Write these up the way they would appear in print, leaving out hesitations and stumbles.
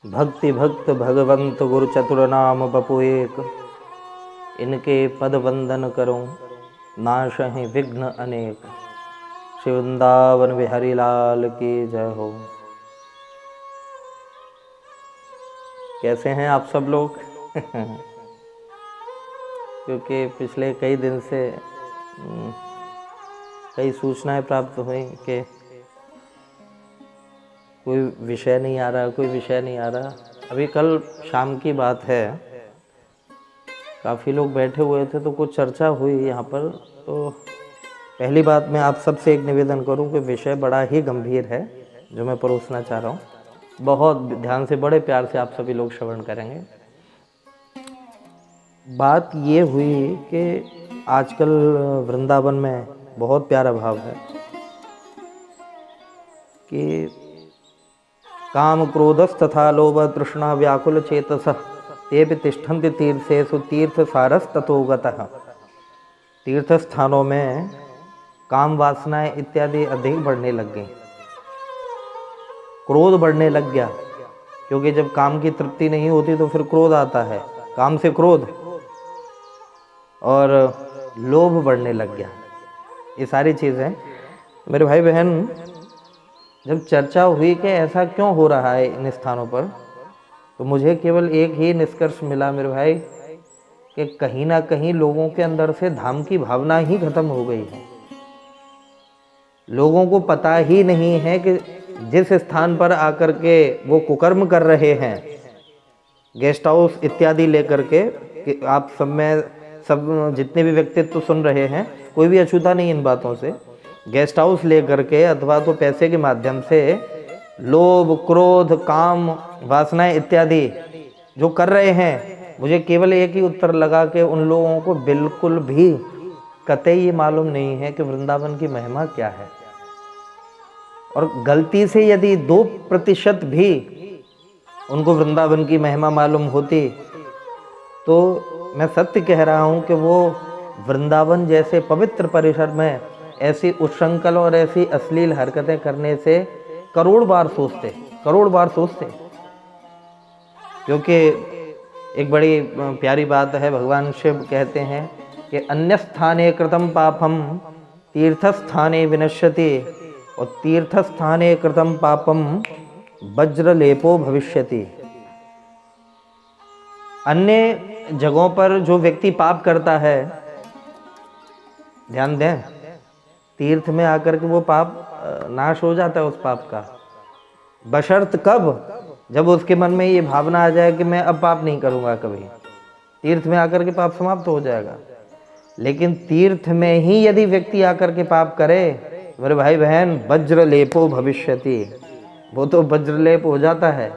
भक्ति भक्त भगवंत गुरु चतुर नाम बपु एक, इनके पद वंदन करूं नाशहि विघ्न अनेक। श्री वृंदावन बिहारी लाल की जय हो। कैसे हैं आप सब लोग? क्योंकि पिछले कई दिन से कई सूचनाएं प्राप्त हुई कि कोई विषय नहीं आ रहा। अभी कल शाम की बात है, काफ़ी लोग बैठे हुए थे तो कुछ चर्चा हुई यहाँ पर। तो पहली बात मैं आप सबसे एक निवेदन करूँ कि विषय बड़ा ही गंभीर है जो मैं परोसना चाह रहा हूँ। बहुत ध्यान से, बड़े प्यार से आप सभी लोग श्रवण करेंगे। बात ये हुई कि आजकल वृंदावन में बहुत प्यारा भाव है कि काम क्रोधस तथा लोभ तृष्णा व्याकुल चेतस ते भी तिष्ठन्ति तीर्थेषु तीर्थ सारस तथोगतः। तीर्थ स्थानों में काम वासनाएं इत्यादि अधिक बढ़ने लग गई, क्रोध बढ़ने लग गया, क्योंकि जब काम की तृप्ति नहीं होती तो फिर क्रोध आता है, काम से क्रोध, और लोभ बढ़ने लग गया। ये सारी चीज़ें मेरे भाई बहन, जब चर्चा हुई कि ऐसा क्यों हो रहा है इन स्थानों पर, तो मुझे केवल एक ही निष्कर्ष मिला मेरे भाई कि कहीं ना कहीं लोगों के अंदर से धाम की भावना ही खत्म हो गई है। लोगों को पता ही नहीं है कि जिस स्थान पर आकर के वो कुकर्म कर रहे हैं, गेस्ट हाउस इत्यादि लेकर के, कि आप सब जितने भी व्यक्तित्व सुन रहे हैं, कोई भी अछूता नहीं इन बातों से। गेस्ट हाउस लेकर के अथवा तो पैसे के माध्यम से लोभ क्रोध काम वासनाएं इत्यादि जो कर रहे हैं, मुझे केवल एक ही उत्तर लगा कि उन लोगों को बिल्कुल भी कतई ये मालूम नहीं है कि वृंदावन की महिमा क्या है। और गलती से यदि 2% भी उनको वृंदावन की महिमा मालूम होती तो मैं सत्य कह रहा हूँ कि वो वृंदावन जैसे पवित्र परिसर में ऐसी उच्छृंखल और ऐसी अश्लील हरकतें करने से करोड़ बार सोचते। क्योंकि एक बड़ी प्यारी बात है, भगवान शिव कहते हैं कि अन्य स्थाने कृतम पापम तीर्थ स्थाने विनश्यति, और तीर्थ स्थाने कृतम पापम वज्रलेपो भविष्यति। अन्य जगहों पर जो व्यक्ति पाप करता है, ध्यान दें, तीर्थ में आकर के वो पाप नाश हो जाता है उस पाप का। बशर्त कब? जब उसके मन में ये भावना आ जाए कि मैं अब पाप नहीं करूँगा कभी, तीर्थ में आकर के पाप समाप्त हो जाएगा। लेकिन तीर्थ में ही यदि व्यक्ति आकर के पाप करे, मेरे भाई बहन, वज्रलेपो भविष्यति, वो तो वज्रलेप हो जाता है,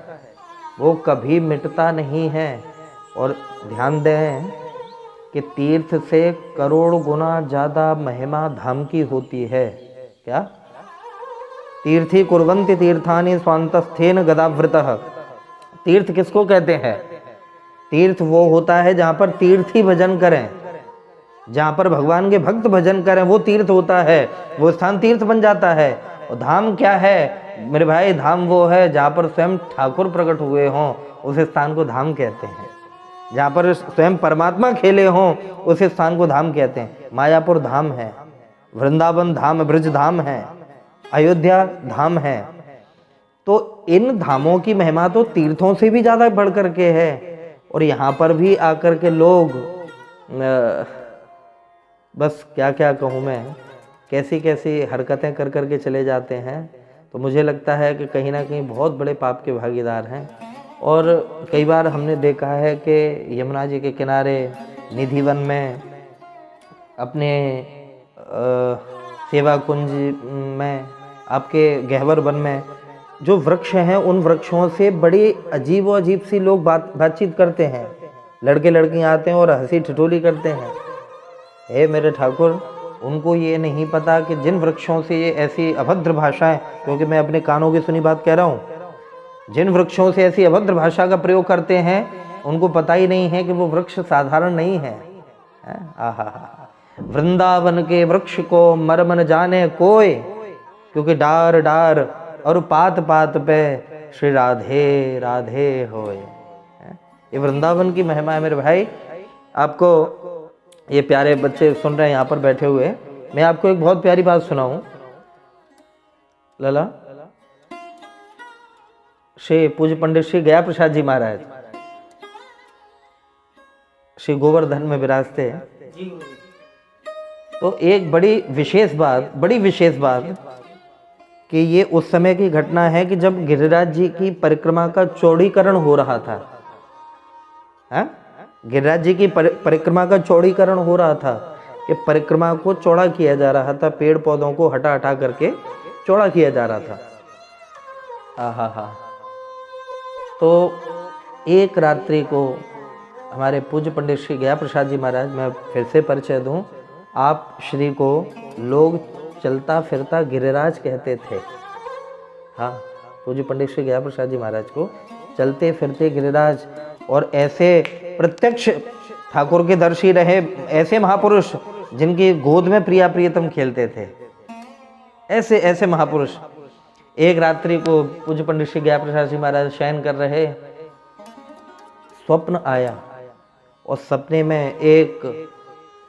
वो कभी मिटता नहीं है। और ध्यान दें कि तीर्थ से करोड़ गुना ज़्यादा महिमा धाम की होती है। क्या? तीर्थी कुर्वन्ति तीर्थानि स्वान्तस्थेन गदावृतः। तीर्थ किसको कहते हैं? तीर्थ वो होता है जहाँ पर तीर्थी भजन करें, जहाँ पर भगवान के भक्त भजन करें, वो तीर्थ होता है, वो स्थान तीर्थ बन जाता है। और धाम क्या है मेरे भाई? धाम वो है जहाँ पर स्वयं ठाकुर प्रकट हुए हों, उस स्थान को धाम कहते हैं। जहाँ पर स्वयं परमात्मा खेले हों, उस स्थान को धाम कहते हैं। मायापुर धाम है, वृंदावन धाम, ब्रज धाम है, अयोध्या धाम है। तो इन धामों की महिमा तो तीर्थों से भी ज़्यादा बढ़ कर के है। और यहाँ पर भी आकर के लोग बस क्या क्या कहूँ मैं, कैसी कैसी हरकतें कर कर के चले जाते हैं। तो मुझे लगता है कि कहीं ना कहीं बहुत बड़े पाप के भागीदार हैं। और कई बार हमने देखा है कि यमुना जी के किनारे निधिवन में, अपने सेवा कुंज में, आपके गहवर वन में जो वृक्ष हैं, उन वृक्षों से बड़ी अजीब सी लोग बातचीत करते हैं। लड़के लड़कियां आते हैं और हंसी ठिठोली करते हैं। हे मेरे ठाकुर, उनको ये नहीं पता कि जिन वृक्षों से ये ऐसी अभद्र भाषाएं, क्योंकि मैं अपने कानों की सुनी बात कह रहा हूँ, जिन वृक्षों से ऐसी अभद्र भाषा का प्रयोग करते हैं, उनको पता ही नहीं है कि वो वृक्ष साधारण नहीं है। आहा, वृंदावन के वृक्ष को मर्म न जाने कोई, क्योंकि डार डार और पात पात पे श्री राधे राधे होए। ये वृंदावन की महिमा है मेरे भाई। आपको ये प्यारे बच्चे सुन रहे हैं यहाँ पर बैठे हुए, मैं आपको एक बहुत प्यारी बात सुनाऊं। लला, श्री पूज्य पंडित श्री गया प्रसाद जी महाराज श्री गोवर्धन में विराजते हैं। तो एक बड़ी विशेष बात कि ये उस समय की घटना है कि जब गिरिराज जी की परिक्रमा का चौड़ीकरण हो रहा था। गिरिराज जी की परिक्रमा का चौड़ीकरण हो रहा था कि परिक्रमा को चौड़ा किया जा रहा था, पेड़ पौधों को हटा हटा करके चौड़ा किया जा रहा था। हा। तो एक रात्रि को हमारे पूज्य पंडित श्री गया प्रसाद जी महाराज, मैं फिर से परिचय दूं, आप श्री को लोग चलता फिरता गिरिराज कहते थे। हाँ, पूज्य पंडित श्री गया प्रसाद जी महाराज को चलते फिरते गिरिराज, और ऐसे प्रत्यक्ष ठाकुर के दर्शी रहे ऐसे महापुरुष जिनकी गोद में प्रिया प्रियतम खेलते थे, ऐसे ऐसे महापुरुष। एक रात्रि को पूज्य पंडित श्री गया प्रसाद जी महाराज शयन कर रहे, स्वप्न आया और सपने में एक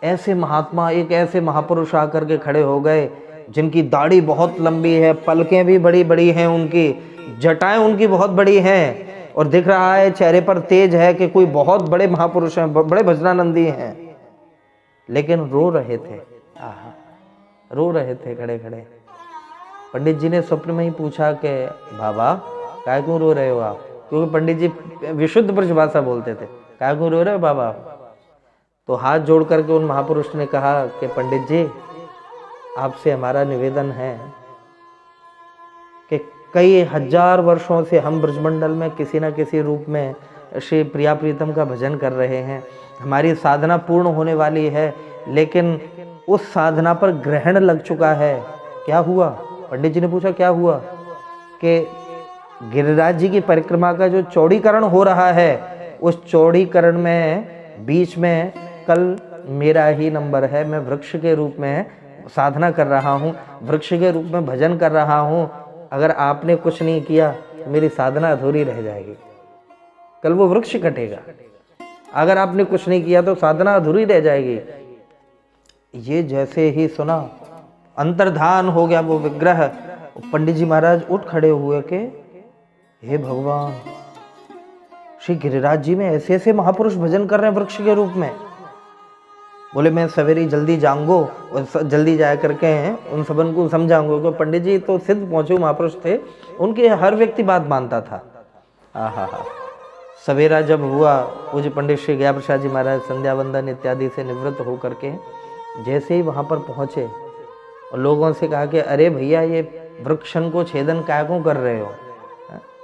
ऐसे महात्मा, एक ऐसे महापुरुष आकर के खड़े हो गए जिनकी दाढ़ी बहुत लंबी है, पलकें भी बड़ी बड़ी हैं, उनकी जटाएं उनकी बहुत बड़ी हैं, और दिख रहा है चेहरे पर तेज है कि कोई बहुत बड़े महापुरुष हैं, बड़े भजनानंदी हैं। लेकिन रो रहे थे, रो रहे थे खड़े खड़े। पंडित जी ने स्वप्न में ही पूछा कि बाबा काय क्यों रो रहे हो आप? क्योंकि पंडित जी विशुद्ध ब्रज भाषा बोलते थे। काय क्यों रो रहे हो बाबा? तो हाथ जोड़ करके उन महापुरुष ने कहा कि पंडित जी, आपसे हमारा निवेदन है कि कई हजार वर्षों से हम ब्रजमंडल में किसी न किसी रूप में श्री प्रिया प्रीतम का भजन कर रहे हैं। हमारी साधना पूर्ण होने वाली है, लेकिन उस साधना पर ग्रहण लग चुका है। क्या हुआ? पंडित जी ने पूछा क्या हुआ? कि गिरिराज जी की परिक्रमा का जो चौड़ीकरण हो रहा है, उस चौड़ीकरण में बीच में कल मेरा ही नंबर है। मैं वृक्ष के रूप में साधना कर रहा हूँ, वृक्ष के रूप में भजन कर रहा हूँ। अगर आपने कुछ नहीं किया तो मेरी साधना अधूरी रह जाएगी, कल वो वृक्ष कटेगा। अगर आपने कुछ नहीं किया तो साधना अधूरी रह जाएगी। ये जैसे ही सुना, अंतर्धान हो गया वो विग्रह। पंडित जी महाराज उठ खड़े हुए कि हे भगवान, श्री गिरिराज जी में ऐसे ऐसे महापुरुष भजन कर रहे हैं वृक्ष के रूप में। बोले मैं सवेरे जल्दी जाऊंगो और जल्दी जाया करके उन सबन को समझाऊंगो। क्योंकि पंडित जी तो सिद्ध पहुंचे महापुरुष थे, उनके हर व्यक्ति बात मानता था। हा। सवेरा जब हुआ, पूज्य पंडित श्री गया प्रसाद जी महाराज संध्या वंदन इत्यादि से निवृत्त होकर के जैसे ही वहाँ पर पहुँचे और लोगों से कहा कि अरे भैया, ये वृक्षन को छेदन काय को कर रहे हो?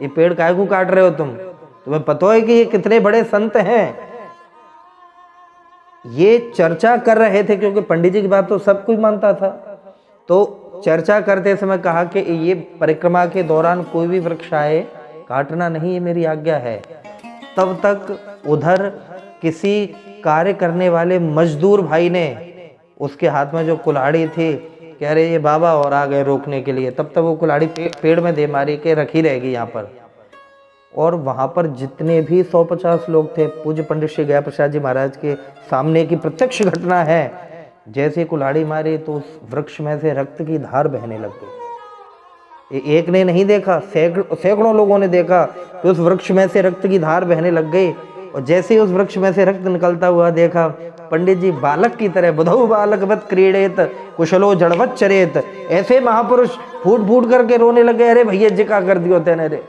ये पेड़ काय को काट रहे हो? तुम्हें पता है कि ये कितने बड़े संत हैं? ये चर्चा कर रहे थे, क्योंकि पंडित जी की बात तो सब कोई मानता था। तो चर्चा करते समय कहा कि ये परिक्रमा के दौरान कोई भी वृक्ष आए काटना नहीं, ये मेरी आज्ञा है। तब तक उधर किसी कार्य करने वाले मजदूर भाई ने, उसके हाथ में जो कुल्हाड़ी थी, कह रहे ये बाबा और आ गए रोकने के लिए। तब तक वो कुल्हाड़ी पेड़ में दे मारी के रखी रहेगी यहाँ पर। और वहाँ पर जितने भी 150 लोग थे, पूज्य पंडित श्री गया प्रसाद जी महाराज के सामने की प्रत्यक्ष घटना है। जैसे कुल्हाड़ी मारी तो उस वृक्ष में से रक्त की धार बहने लग गई। एक ने नहीं देखा, सैकड़ों लोगों ने देखा कि उस वृक्ष में से रक्त की धार बहने लग गई। और जैसे ही उस वृक्ष में से रक्त निकलता हुआ देखा, पंडित जी बालक की तरह बुधौ बालकवत क्रीड़ेत कुशलो जड़वत चरेत, ऐसे महापुरुष फूट फूट करके रोने लगे। अरे भैया जी क्या कर दियो तेने रे,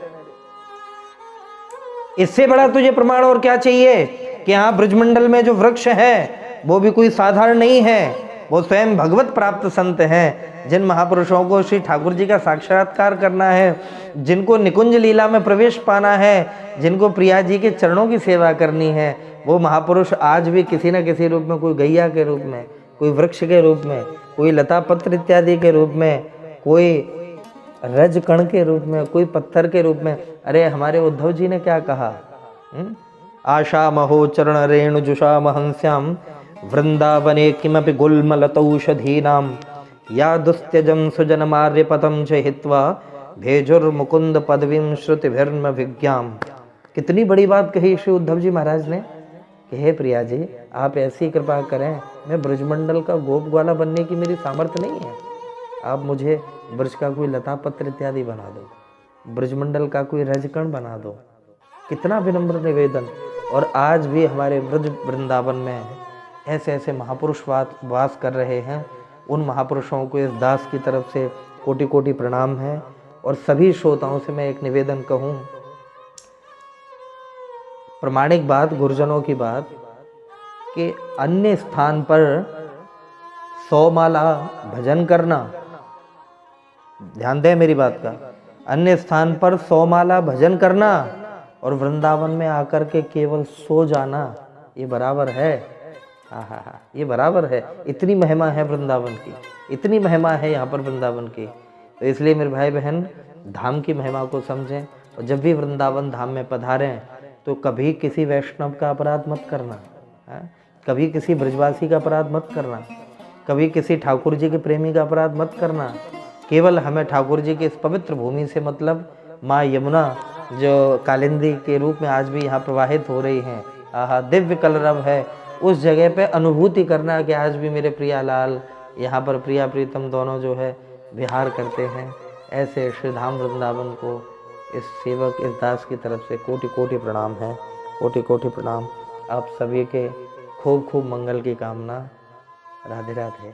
इससे बड़ा तुझे प्रमाण और क्या चाहिए कि यहाँ ब्रजमंडल में जो वृक्ष है वो भी कोई साधारण नहीं है, वो स्वयं भगवत प्राप्त संत हैं। जिन महापुरुषों को श्री ठाकुर जी का साक्षात्कार करना है, जिनको निकुंज लीला में प्रवेश पाना है, जिनको प्रिया जी के चरणों की सेवा करनी है, वो महापुरुष आज भी किसी न किसी रूप में, कोई गैया के रूप में, कोई वृक्ष के रूप में, कोई लता पत्र इत्यादि के रूप में, कोई रज कण के रूप में, कोई पत्थर के रूप में। अरे हमारे उद्धव जी ने क्या कहा? आशा महो चरण रेणु जुषा महंस्याम वृंदावने किमपि गुल्मलतौषधीनाम या दुस्त्यजम सुजनमार्यपतम च हित्वा भेजुर मुकुंद पदवीं श्रुतिभिर्न विज्ञाम। कितनी बड़ी बात कही श्री उद्धव जी महाराज ने कि हे प्रिया जी, आप ऐसी कृपा करें, मैं ब्रजमंडल का गोप ग्वाला बनने की मेरी सामर्थ्य नहीं है, आप मुझे ब्रज का कोई लता पत्र इत्यादि बना दो, ब्रजमंडल का कोई रजकण बना दो। कितना विनम्र निवेदन। और आज भी हमारे ब्रज वृंदावन में ऐसे ऐसे महापुरुष वास कर रहे हैं। उन महापुरुषों को इस दास की तरफ से कोटि कोटि प्रणाम है। और सभी श्रोताओं से मैं एक निवेदन कहूँ, प्रामाणिक बात, गुरुजनों की बात, कि अन्य स्थान पर 100 माला भजन करना, ध्यान दें मेरी बात का, अन्य स्थान पर 100 माला भजन करना और वृंदावन में आकर के केवल सो जाना, ये बराबर है? हाँ, ये बराबर है। इतनी महिमा है वृंदावन की, इतनी महिमा है यहाँ पर वृंदावन की। तो इसलिए मेरे भाई बहन, धाम की महिमा को समझें और जब भी वृंदावन धाम में पधारें तो कभी किसी वैष्णव का अपराध मत करना, कभी किसी ब्रजवासी का अपराध मत करना, कभी किसी ठाकुर जी के प्रेमी का अपराध मत करना। केवल हमें ठाकुर जी की इस पवित्र भूमि से मतलब, माँ यमुना जो कालिंदी के रूप में आज भी यहाँ प्रवाहित हो रही हैं, आहा दिव्य कलरव है, उस जगह पे अनुभूति करना कि आज भी मेरे प्रियालाल यहाँ पर प्रिया प्रीतम दोनों जो है विहार करते हैं। ऐसे श्रीधाम वृंदावन को इस सेवक, इस दास की तरफ से कोटि कोटि प्रणाम है, कोटि कोटि प्रणाम। आप सभी के खूब खूब मंगल की कामना। राधे राधे।